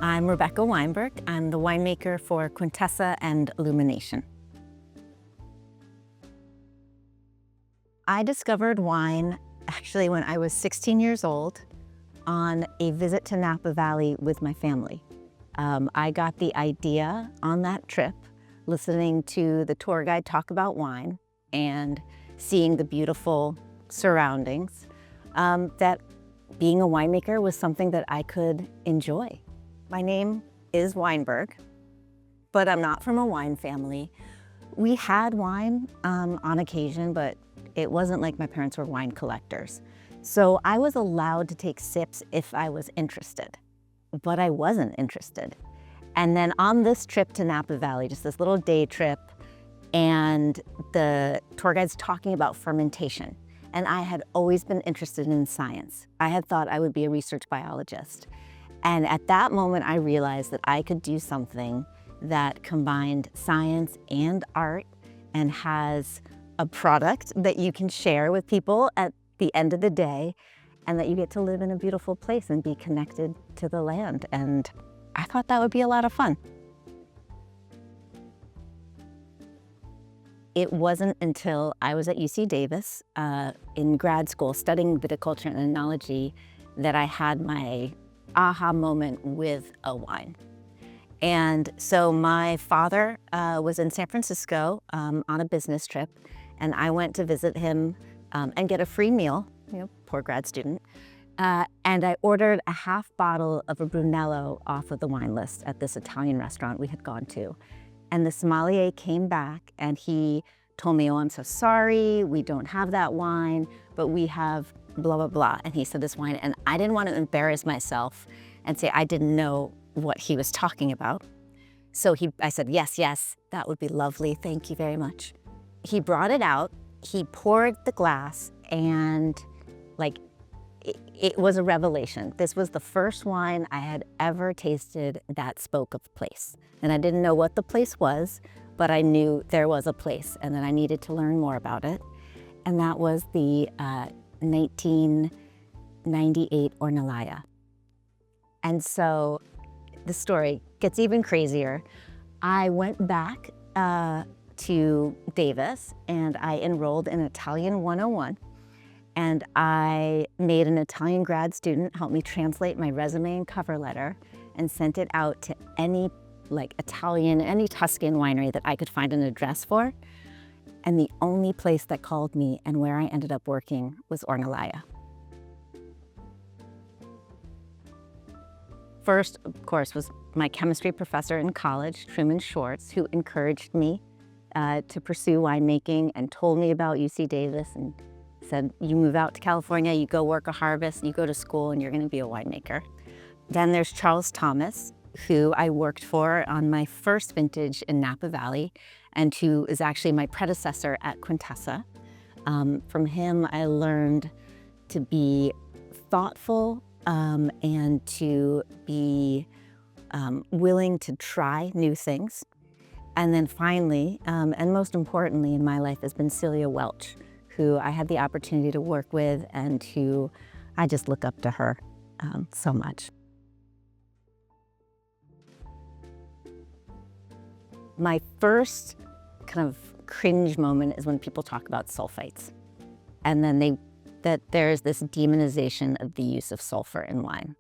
I'm Rebekah Wineburg. I'm the winemaker for Quintessa and Illumination. I discovered wine actually when I was 16 years old on a visit to Napa Valley with my family. I got the idea on that trip, listening to the tour guide talk about wine and seeing the beautiful surroundings, that being a winemaker was something that I could enjoy. My name is Wineburg, but I'm not from a wine family. We had wine on occasion, but it wasn't like my parents were wine collectors. So I was allowed to take sips if I was interested, but I wasn't interested. And then on this trip to Napa Valley, just this little day trip, and the tour guide's talking about fermentation. And I had always been interested in science. I had thought I would be a research biologist. And at that moment, I realized that I could do something that combined science and art and has a product that you can share with people at the end of the day, and that you get to live in a beautiful place and be connected to the land. And I thought that would be a lot of fun. It wasn't until I was at UC Davis in grad school studying viticulture and enology that I had my aha moment with a wine. And so my father was in San Francisco on a business trip, and I went to visit him and get a free meal, poor grad student. And I ordered a half bottle of a Brunello off of the wine list at this Italian restaurant we had gone to. And the sommelier came back and he told me, "Oh, I'm so sorry, we don't have that wine, but we have blah, blah, blah." And he said this wine, and I didn't want to embarrass myself and say I didn't know what he was talking about. So I said, yes, that would be lovely, thank you very much. He brought it out, he poured the glass, and it was a revelation. This was the first wine I had ever tasted that spoke of place. And I didn't know what the place was, but I knew there was a place and that I needed to learn more about it. And that was the 1998 Ornellaia. And so the story gets even crazier. I went back to Davis and I enrolled in Italian 101. And I made an Italian grad student help me translate my resume and cover letter and sent it out to any Italian, any Tuscan winery that I could find an address for. And the only place that called me and where I ended up working was Ornellaia. First, of course, was my chemistry professor in college, Truman Schwartz, who encouraged me to pursue winemaking and told me about UC Davis and said, you move out to California, you go work a harvest, you go to school, and you're going to be a winemaker. Then there's Charles Thomas, who I worked for on my first vintage in Napa Valley, and who is actually my predecessor at Quintessa. From him, I learned to be thoughtful and to be willing to try new things. And then finally, and most importantly in my life, has been Celia Welch, who I had the opportunity to work with and who I just look up to her so much. My first kind of cringe moment is when people talk about sulfites. And then that there's this demonization of the use of sulfur in wine.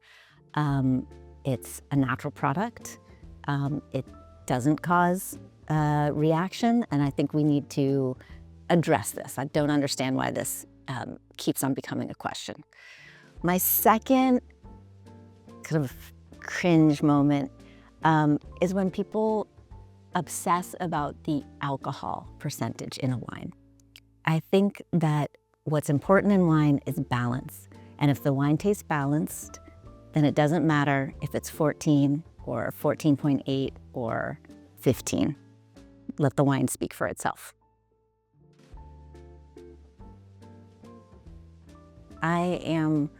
It's a natural product. It doesn't cause reaction, and I think we need to address this. I don't understand why this keeps on becoming a question. My second kind of cringe moment is when people obsess about the alcohol percentage in a wine. I think that what's important in wine is balance. And if the wine tastes balanced, then it doesn't matter if it's 14 or 14.8 or 15. Let the wine speak for itself. I am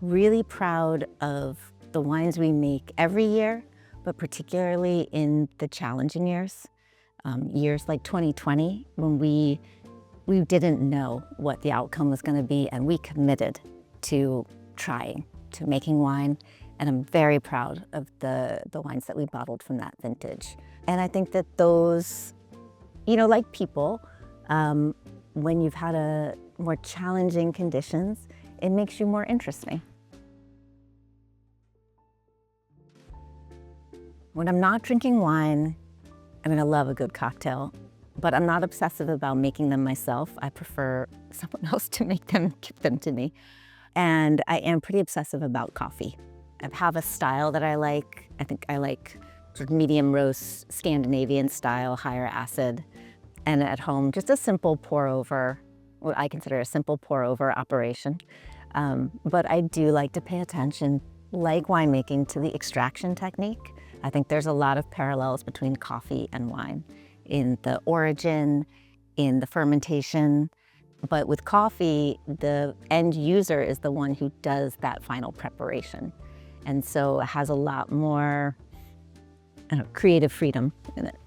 really proud of the wines we make every year, but particularly in the challenging years. Years like 2020, when we didn't know what the outcome was going to be, and we committed to trying, to making wine And I'm very proud of the wines that we bottled from that vintage. And I think that those, like people, when you've had a more challenging conditions, it makes you more interesting. When I'm not drinking wine, I'm gonna love a good cocktail, but I'm not obsessive about making them myself. I prefer someone else to make them and give them to me. And I am pretty obsessive about coffee. I have a style that I like. I think I like sort of medium roast, Scandinavian style, higher acid. And at home, just a simple pour over, what I consider a simple pour over operation. But I do like to pay attention, like winemaking, to the extraction technique. I think there's a lot of parallels between coffee and wine in the origin, in the fermentation. But with coffee, the end user is the one who does that final preparation. And so it has a lot more creative freedom in it.